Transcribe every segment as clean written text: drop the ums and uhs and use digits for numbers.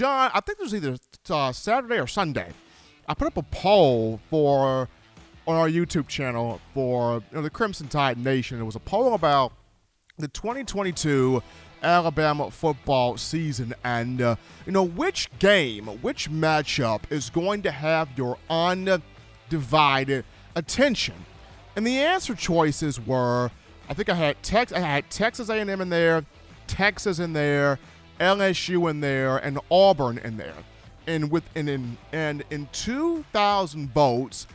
John, I think it was either Saturday or Sunday. I put up a poll on our YouTube channel for the Crimson Tide Nation. It was a poll about the 2022 Alabama football season and, which matchup is going to have your undivided attention. And the answer choices were, I think I had Texas A&M in there, Texas in there, LSU in there, and Auburn in there. And in 2,000 votes,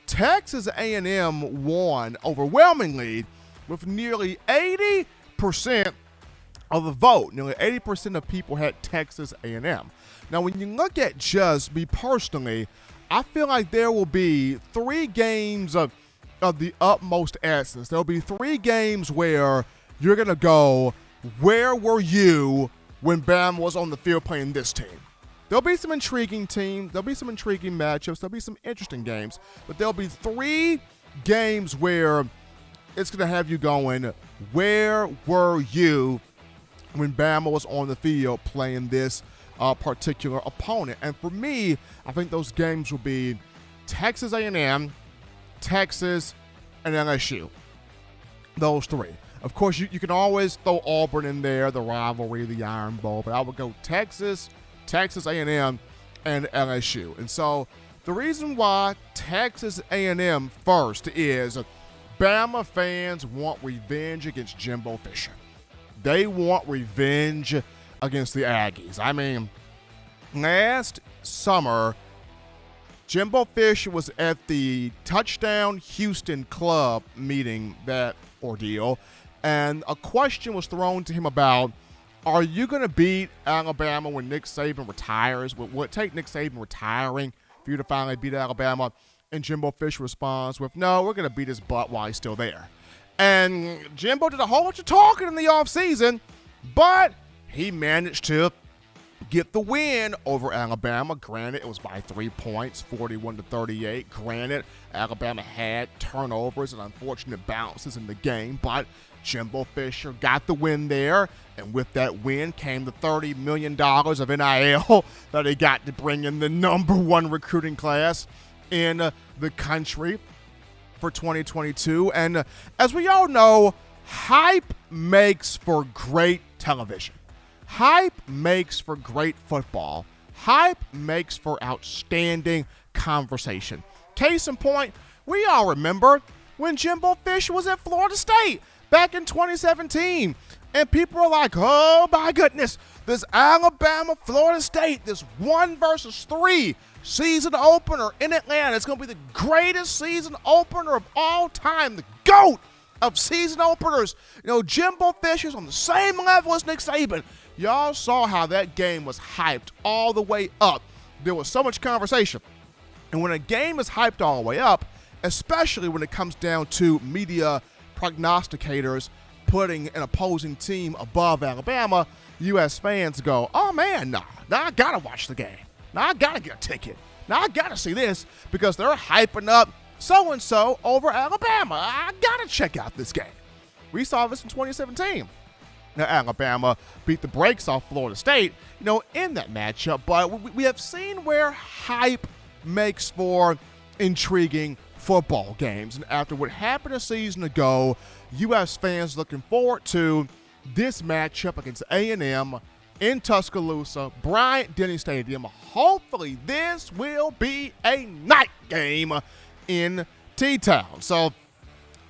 Texas A&M won overwhelmingly with nearly 80% of the vote. Nearly 80% of people had Texas A&M. Now, when you look at just me personally, I feel like there will be 3 games of the utmost essence. There'll be 3 games where you're going to go, where were you when Bama was on the field playing this team? There'll be some intriguing teams. There'll be some intriguing matchups. There'll be some interesting games. But there'll be 3 games where it's going to have you going, where were you when Bama was on the field playing this particular opponent? And for me, I think those games will be Texas A&M, Texas, and LSU. Those 3. Of course, you can always throw Auburn in there, the rivalry, the Iron Bowl, but I would go Texas A&M, and LSU. And so the reason why Texas A&M first is Bama fans want revenge against Jimbo Fisher. They want revenge against the Aggies. I mean, last summer, Jimbo Fisher was at the Touchdown Houston Club meeting, that ordeal, and a question was thrown to him about, are you going to beat Alabama when Nick Saban retires? Will it take Nick Saban retiring for you to finally beat Alabama? And Jimbo Fisher responds with, no, we're going to beat his butt while he's still there. And Jimbo did a whole bunch of talking in the offseason, but he managed to get the win over Alabama. Granted, it was by 3 points, 41-38. Granted, Alabama had turnovers and unfortunate bounces in the game, but Jimbo Fisher got the win there, and with that win came the $30 million of NIL that he got to bring in the number 1 recruiting class in the country for 2022. And as we all know, hype makes for great television. Hype makes for great football. Hype makes for outstanding conversation. Case in point, we all remember when Jimbo Fisher was at Florida State back in 2017. And people are like, oh my goodness, this Alabama-Florida State, this 1-3 season opener in Atlanta. It's going to be the greatest season opener of all time, the GOAT of season openers. Jimbo Fisher's on the same level as Nick Saban. Y'all saw how that game was hyped all the way up. There was so much conversation. And when a game is hyped all the way up, especially when it comes down to media prognosticators putting an opposing team above Alabama, U.S. fans go, oh man, now I got to watch the game. Now I got to get a ticket. Now I got to see this because they're hyping up so-and-so over Alabama. I got to check out this game. We saw this in 2017. Now, Alabama beat the brakes off Florida State, in that matchup. But we have seen where hype makes for intriguing football games. And after what happened a season ago, U.S. fans looking forward to this matchup against A&M in Tuscaloosa, Bryant-Denny Stadium. Hopefully, this will be a night game in T-Town. So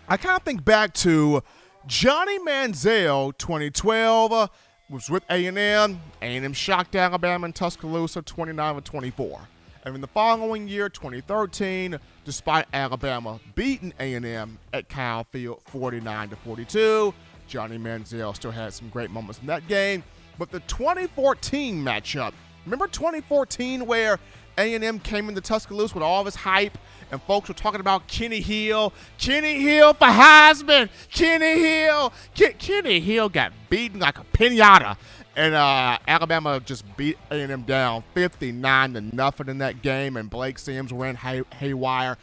I kind of think back to Johnny Manziel, 2012, was with A&M. A&M shocked Alabama in Tuscaloosa, 29-24. And in the following year, 2013, despite Alabama beating A&M at Kyle Field, 49-42, Johnny Manziel still had some great moments in that game. But the 2014 matchup, remember 2014 where A&M came into Tuscaloosa with all of his hype, and folks were talking about Kenny Hill for Heisman, Kenny Hill. Kenny Hill got beaten like a pinata, and Alabama just beat A&M down 59-0 in that game, and Blake Sims ran haywire.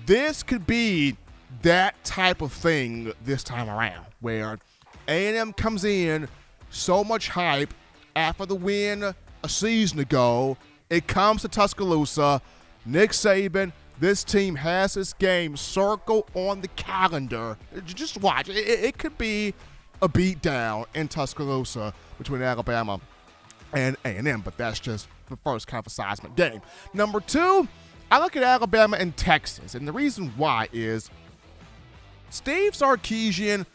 This could be that type of thing this time around, where A&M comes in so much hype after the win a season ago. It comes to Tuscaloosa. Nick Saban, this team has this game circled on the calendar. Just watch. It could be a beatdown in Tuscaloosa between Alabama and A&M, but that's just the first kind of seismic game. Number two, I look at Alabama and Texas, and the reason why is Steve Sarkisian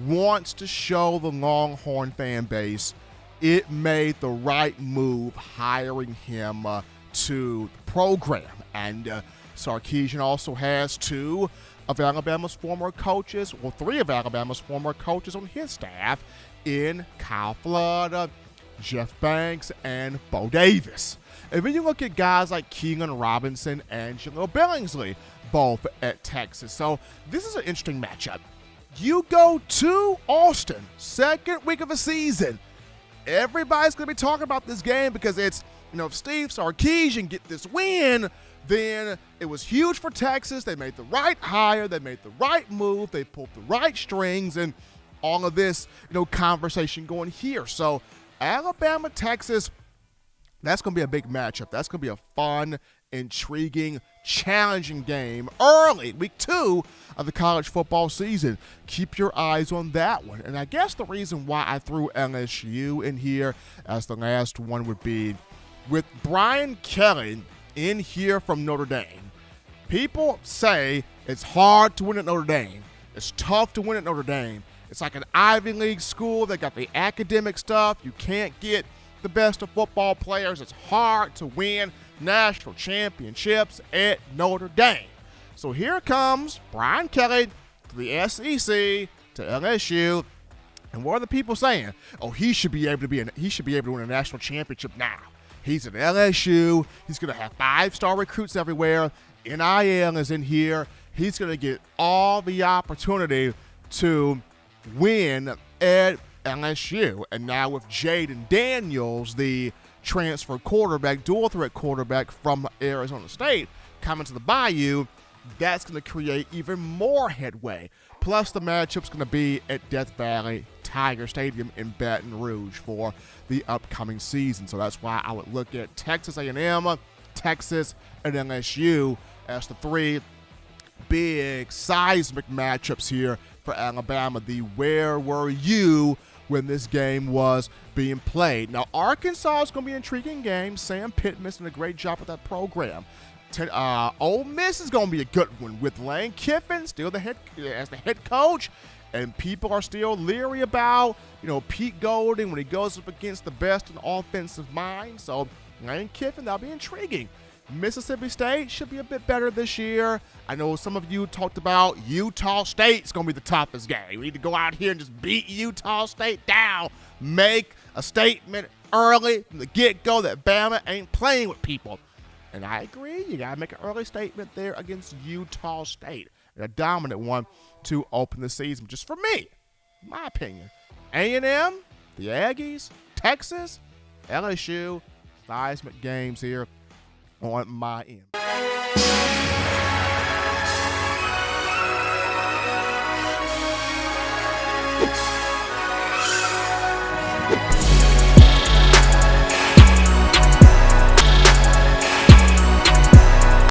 wants to show the Longhorn fan base it made the right move hiring him to the program. And Sarkisian also has two of Alabama's former coaches, well, three of Alabama's former coaches on his staff in Kyle Flood, Jeff Banks, and Bo Davis. And then you look at guys like Keelan Robinson and Jaleel Billingsley, both at Texas. So this is an interesting matchup. You go to Austin, second week of the season. Everybody's going to be talking about this game because it's, if Steve Sarkisian get this win, then it was huge for Texas. They made the right hire. They made the right move. They pulled the right strings, and all of this, conversation going here. So Alabama, Texas, that's going to be a big matchup. That's going to be a fun, intriguing, challenging game early, week 2 of the college football season. Keep your eyes on that one. And I guess the reason why I threw LSU in here as the last one would be with Brian Kelly in here from Notre Dame. People say it's hard to win at Notre Dame. It's tough to win at Notre Dame. It's like an Ivy League school. They got the academic stuff. You can't get the best of football players. It's hard to win national championships at Notre Dame. So here comes Brian Kelly to the SEC, to LSU, and what are the people saying? Oh, he should be able to win a national championship now. He's at LSU. He's going to have 5-star recruits everywhere. NIL is in here. He's going to get all the opportunity to win at LSU. And now with Jaden Daniels, the transfer quarterback, dual threat quarterback from Arizona State, coming to the Bayou, that's going to create even more headway. Plus, the matchup's going to be at Death Valley Tiger Stadium in Baton Rouge for the upcoming season. So that's why I would look at Texas A&M, Texas, and LSU as the three big seismic matchups here for Alabama. The where were you when this game was being played? Now, Arkansas is going to be an intriguing game. Sam Pittman's done a great job with that program. Ole Miss is going to be a good one with Lane Kiffin still as the head coach, and people are still leery about Pete Golding when he goes up against the best in offensive mind. So Lane Kiffin, that'll be intriguing. Mississippi State should be a bit better this year. I know some of you talked about Utah State's going to be the toughest game. We need to go out here and just beat Utah State down. Make a statement early from the get-go that Bama ain't playing with people. And I agree. You got to make an early statement there against Utah State. And a dominant one to open the season, just for me, my opinion. A&M, the Aggies, Texas, LSU, seismic games here on my end.